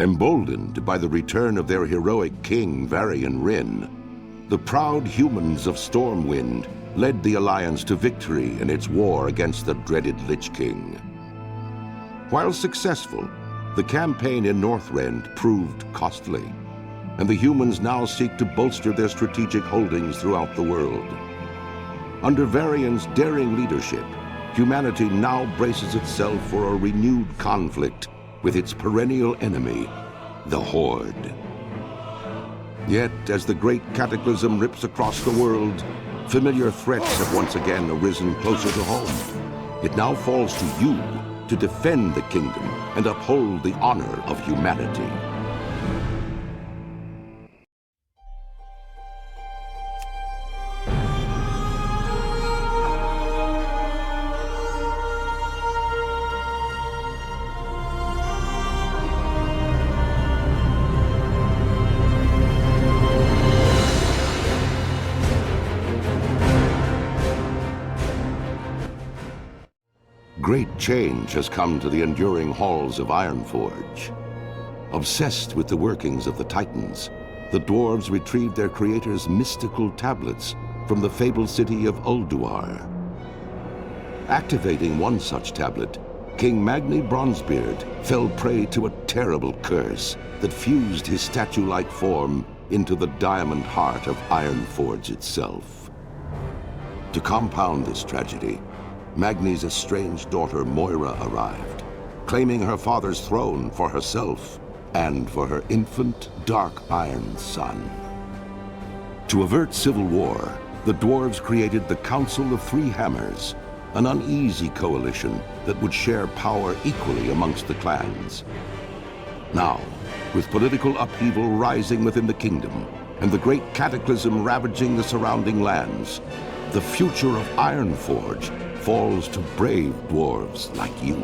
Emboldened by the return of their heroic king, Varian Wrynn, the proud humans of Stormwind led the Alliance to victory in its war against the dreaded Lich King. While successful, the campaign in Northrend proved costly, and the humans now seek to bolster their strategic holdings throughout the world. Under Varian's daring leadership, humanity now braces itself for a renewed conflict with its perennial enemy, the Horde. Yet, as the great cataclysm rips across the world, familiar threats have once again arisen closer to home. It now falls to you to defend the kingdom and uphold the honor of humanity. Great change has come to the enduring halls of Ironforge. Obsessed with the workings of the Titans, the dwarves retrieved their creator's mystical tablets from the fabled city of Ulduar. Activating one such tablet, King Magni Bronzebeard fell prey to a terrible curse that fused his statue-like form into the diamond heart of Ironforge itself. To compound this tragedy, Magni's estranged daughter Moira arrived, claiming her father's throne for herself and for her infant, dark iron son. To avert civil war, the dwarves created the Council of Three Hammers, an uneasy coalition that would share power equally amongst the clans. Now, with political upheaval rising within the kingdom and the great cataclysm ravaging the surrounding lands, the future of Ironforge falls to brave dwarves like you.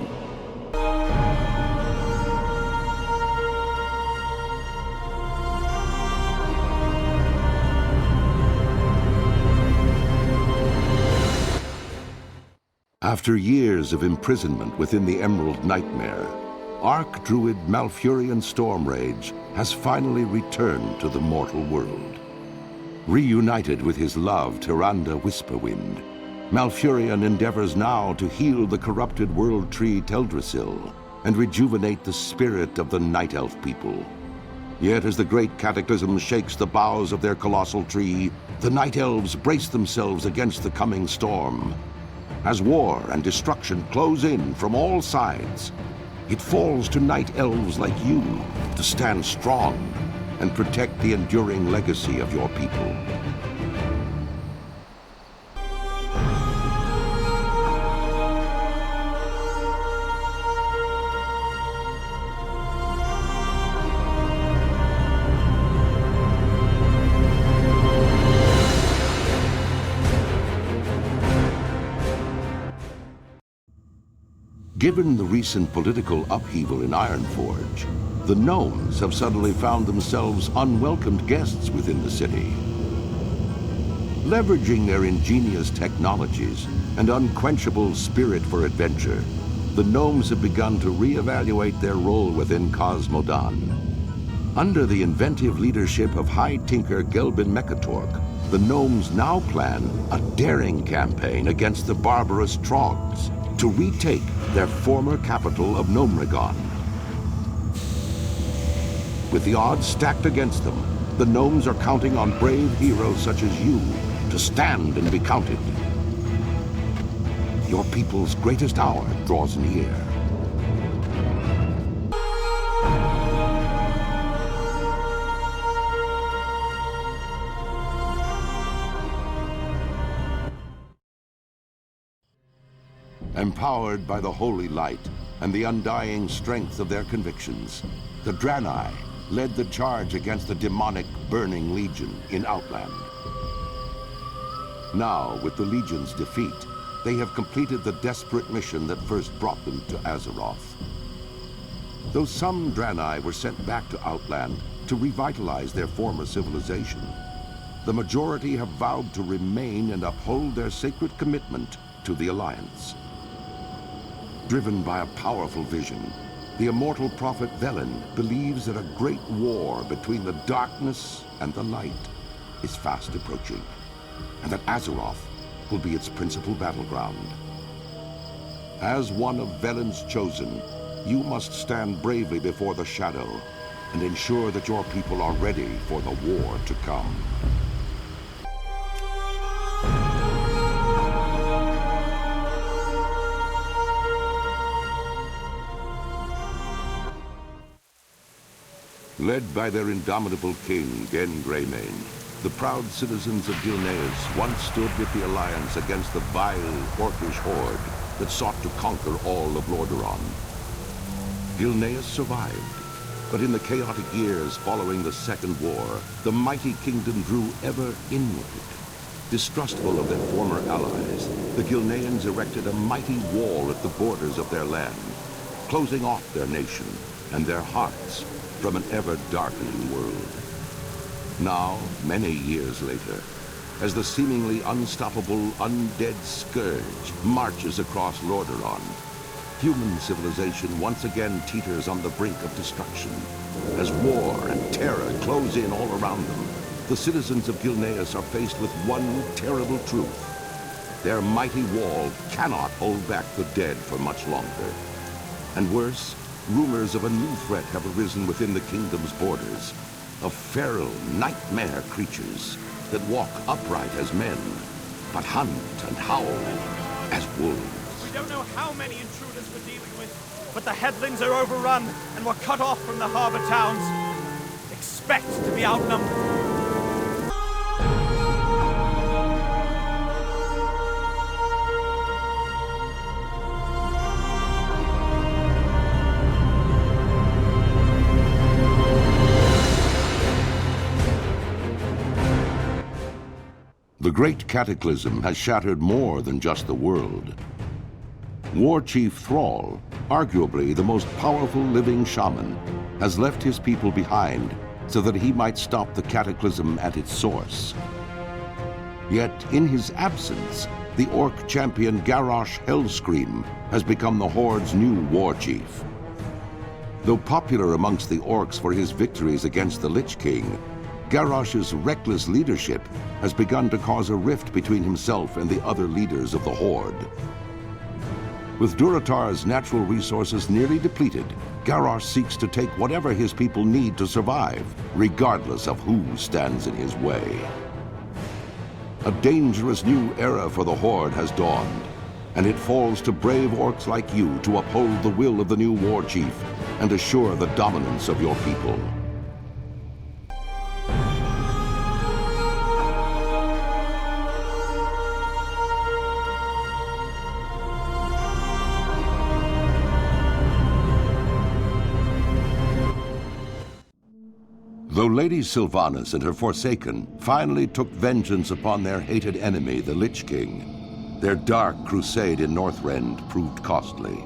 After years of imprisonment within the Emerald Nightmare, Archdruid Malfurion Stormrage has finally returned to the mortal world. Reunited with his love, Tyrande Whisperwind, Malfurion endeavors now to heal the corrupted world tree Teldrassil and rejuvenate the spirit of the Night Elf people. Yet as the great cataclysm shakes the boughs of their colossal tree, the Night Elves brace themselves against the coming storm. As war and destruction close in from all sides, it falls to Night Elves like you to stand strong and protect the enduring legacy of your people. Given the recent political upheaval in Ironforge, the gnomes have suddenly found themselves unwelcomed guests within the city. Leveraging their ingenious technologies and unquenchable spirit for adventure, the gnomes have begun to reevaluate their role within Cosmodan. Under the inventive leadership of High Tinker Gelbin Mechatork, the gnomes now plan a daring campaign against the barbarous Trogs to retake their former capital of Gnomregon. With the odds stacked against them, the gnomes are counting on brave heroes such as you to stand and be counted. Your people's greatest hour draws near. Empowered by the holy light and the undying strength of their convictions, the Draenei led the charge against the demonic Burning Legion in Outland. Now, with the Legion's defeat, they have completed the desperate mission that first brought them to Azeroth. Though some Draenei were sent back to Outland to revitalize their former civilization, the majority have vowed to remain and uphold their sacred commitment to the Alliance. Driven by a powerful vision, the immortal prophet Velen believes that a great war between the darkness and the light is fast approaching, and that Azeroth will be its principal battleground. As one of Velen's chosen, you must stand bravely before the shadow and ensure that your people are ready for the war to come. Led by their indomitable king, Gen Greymane, the proud citizens of Gilneas once stood with the Alliance against the vile, orcish horde that sought to conquer all of Lordaeron. Gilneas survived, but in the chaotic years following the Second War, the mighty kingdom drew ever inward. Distrustful of their former allies, the Gilneans erected a mighty wall at the borders of their land, closing off their nation and their hearts from an ever-darkening world. Now, many years later, as the seemingly unstoppable undead scourge marches across Lordaeron, human civilization once again teeters on the brink of destruction. As war and terror close in all around them, the citizens of Gilneas are faced with one terrible truth. Their mighty wall cannot hold back the dead for much longer. And worse, rumors of a new threat have arisen within the kingdom's borders, of feral nightmare creatures that walk upright as men, but hunt and howl as wolves. We don't know how many intruders we're dealing with, but the headlands are overrun and we're cut off from the harbor towns. Expect to be outnumbered. The Great Cataclysm has shattered more than just the world. War Chief Thrall, arguably the most powerful living shaman, has left his people behind so that he might stop the cataclysm at its source. Yet, in his absence, the orc champion Garrosh Hellscream has become the Horde's new war chief. Though popular amongst the orcs for his victories against the Lich King, Garrosh's reckless leadership has begun to cause a rift between himself and the other leaders of the Horde. With Durotar's natural resources nearly depleted, Garrosh seeks to take whatever his people need to survive, regardless of who stands in his way. A dangerous new era for the Horde has dawned, and it falls to brave orcs like you to uphold the will of the new war chief and assure the dominance of your people. Though Lady Sylvanas and her Forsaken finally took vengeance upon their hated enemy, the Lich King, their dark crusade in Northrend proved costly.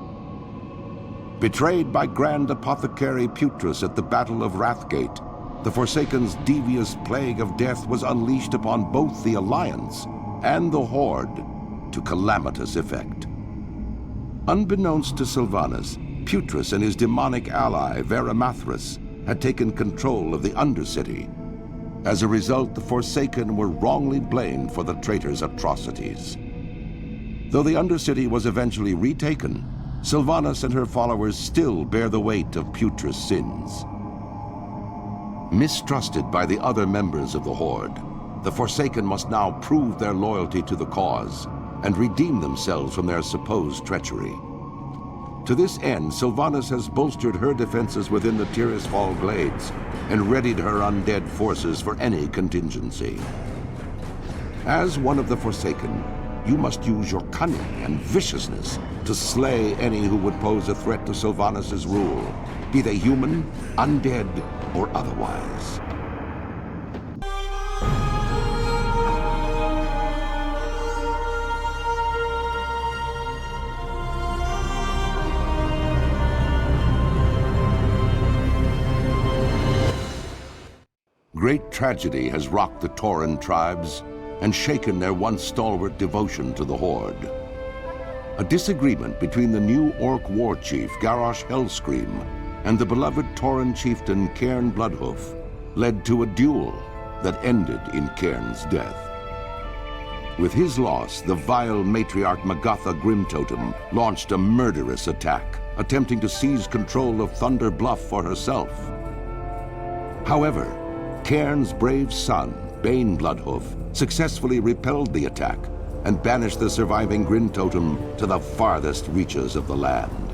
Betrayed by Grand Apothecary Putrus at the Battle of Wrathgate, the Forsaken's devious plague of death was unleashed upon both the Alliance and the Horde to calamitous effect. Unbeknownst to Sylvanas, Putrus and his demonic ally, Veramathras, had taken control of the Undercity. As a result, the Forsaken were wrongly blamed for the traitor's atrocities. Though the Undercity was eventually retaken, Sylvanas and her followers still bear the weight of Putrus' sins. Mistrusted by the other members of the Horde, the Forsaken must now prove their loyalty to the cause and redeem themselves from their supposed treachery. To this end, Sylvanas has bolstered her defenses within the Tirisfal Glades and readied her undead forces for any contingency. As one of the Forsaken, you must use your cunning and viciousness to slay any who would pose a threat to Sylvanas' rule, be they human, undead, or otherwise. Great tragedy has rocked the Tauren tribes and shaken their once stalwart devotion to the Horde. A disagreement between the new Orc war chief, Garrosh Hellscream, and the beloved Tauren chieftain, Cairn Bloodhoof, led to a duel that ended in Cairn's death. With his loss, the vile matriarch Magatha Grimtotem launched a murderous attack, attempting to seize control of Thunder Bluff for herself. However, Cairn's brave son, Bane Bloodhoof, successfully repelled the attack and banished the surviving Grimtotem to the farthest reaches of the land.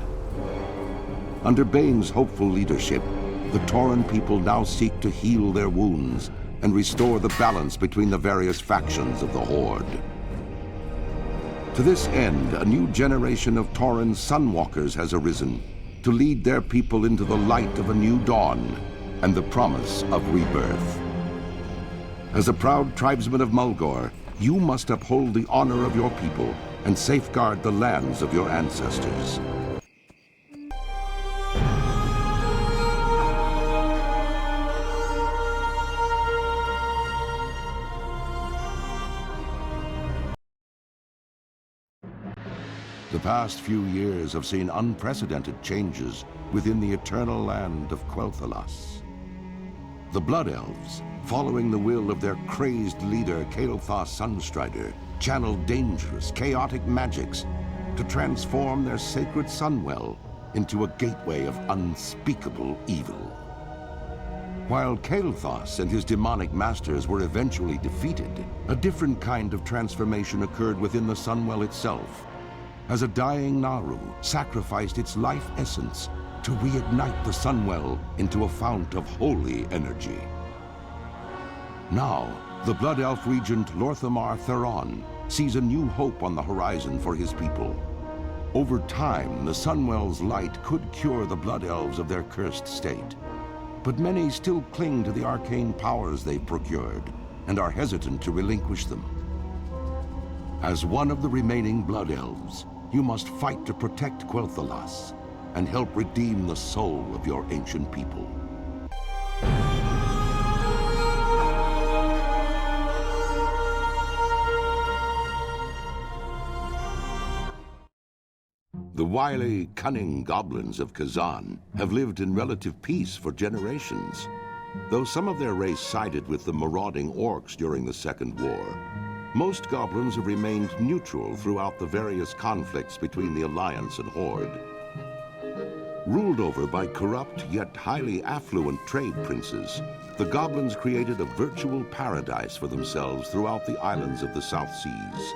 Under Bane's hopeful leadership, the Tauren people now seek to heal their wounds and restore the balance between the various factions of the Horde. To this end, a new generation of Tauren Sunwalkers has arisen to lead their people into the light of a new dawn and the promise of rebirth. As a proud tribesman of Mulgore, you must uphold the honor of your people and safeguard the lands of your ancestors. The past few years have seen unprecedented changes within the eternal land of Quel'Thalas. The Blood Elves, following the will of their crazed leader Kael'thas Sunstrider, channeled dangerous, chaotic magics to transform their sacred Sunwell into a gateway of unspeakable evil. While Kael'thas and his demonic masters were eventually defeated, a different kind of transformation occurred within the Sunwell itself, as a dying Naru sacrificed its life essence to reignite the Sunwell into a fount of holy energy. Now, the Blood Elf regent Lorthamar Theron sees a new hope on the horizon for his people. Over time, the Sunwell's light could cure the Blood Elves of their cursed state, but many still cling to the arcane powers they've procured and are hesitant to relinquish them. As one of the remaining Blood Elves, you must fight to protect Quel'Thalas and help redeem the soul of your ancient people. The wily, cunning goblins of Kazan have lived in relative peace for generations. Though some of their race sided with the marauding orcs during the Second War, most goblins have remained neutral throughout the various conflicts between the Alliance and Horde. Ruled over by corrupt yet highly affluent trade princes, the goblins created a virtual paradise for themselves throughout the islands of the South Seas.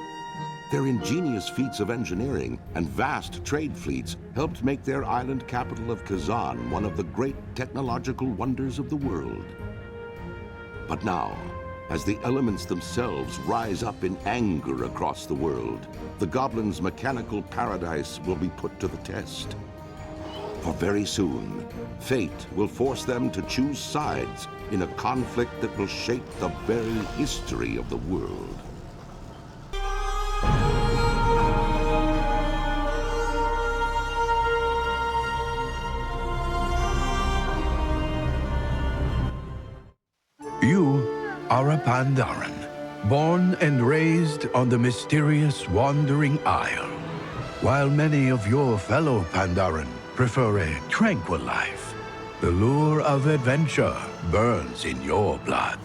Their ingenious feats of engineering and vast trade fleets helped make their island capital of Kazan one of the great technological wonders of the world. But now, as the elements themselves rise up in anger across the world, the goblins' mechanical paradise will be put to the test. For very soon, fate will force them to choose sides in a conflict that will shape the very history of the world. You are a Pandaren, born and raised on the mysterious Wandering Isle. While many of your fellow Pandaren prefer a tranquil life, the lure of adventure burns in your blood.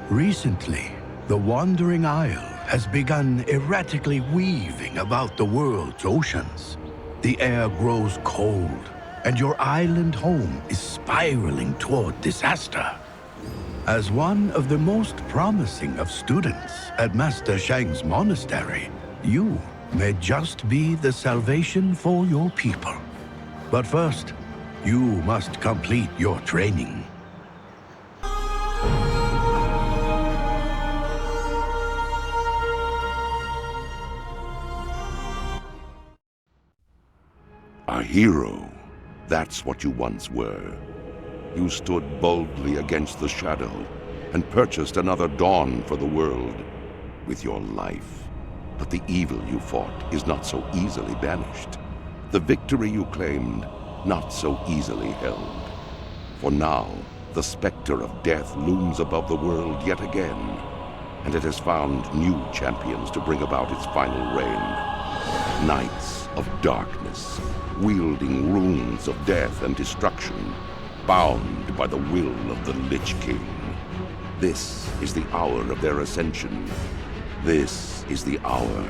Recently, the Wandering Isle has begun erratically weaving about the world's oceans. The air grows cold, and your island home is spiraling toward disaster. As one of the most promising of students at Master Shang's monastery, you may just be the salvation for your people. But first, you must complete your training. A hero. That's what you once were. You stood boldly against the shadow and purchased another dawn for the world with your life. But the evil you fought is not so easily banished. The victory you claimed, not so easily held. For now, the specter of death looms above the world yet again, and it has found new champions to bring about its final reign. Knights of darkness, wielding runes of death and destruction, bound by the will of the Lich King. This is the hour of their ascension. This is the hour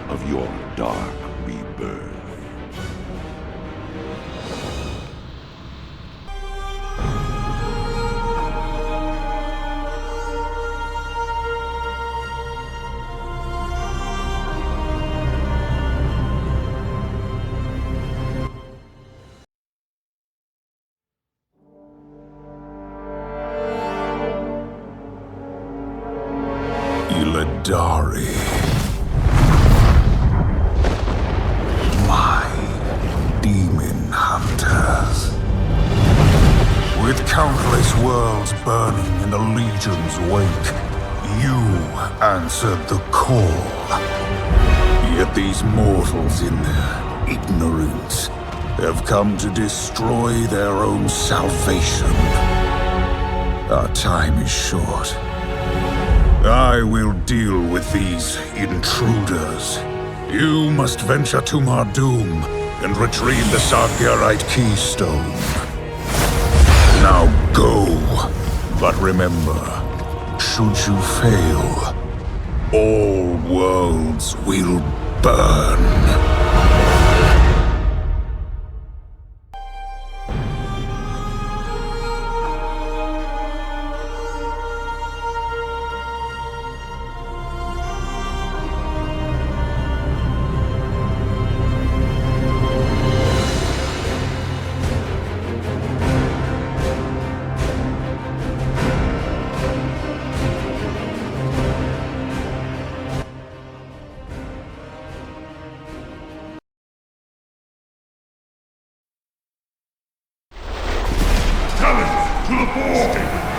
of your dark rebirth. Dari. My demon hunters. With countless worlds burning in the Legion's wake, you answered the call. Yet these mortals in their ignorance have come to destroy their own salvation. Our time is short. I will deal with these intruders. You must venture to Mardoom and retrieve the Sargerite keystone. Now go. But remember, should you fail, all worlds will burn. To the fore!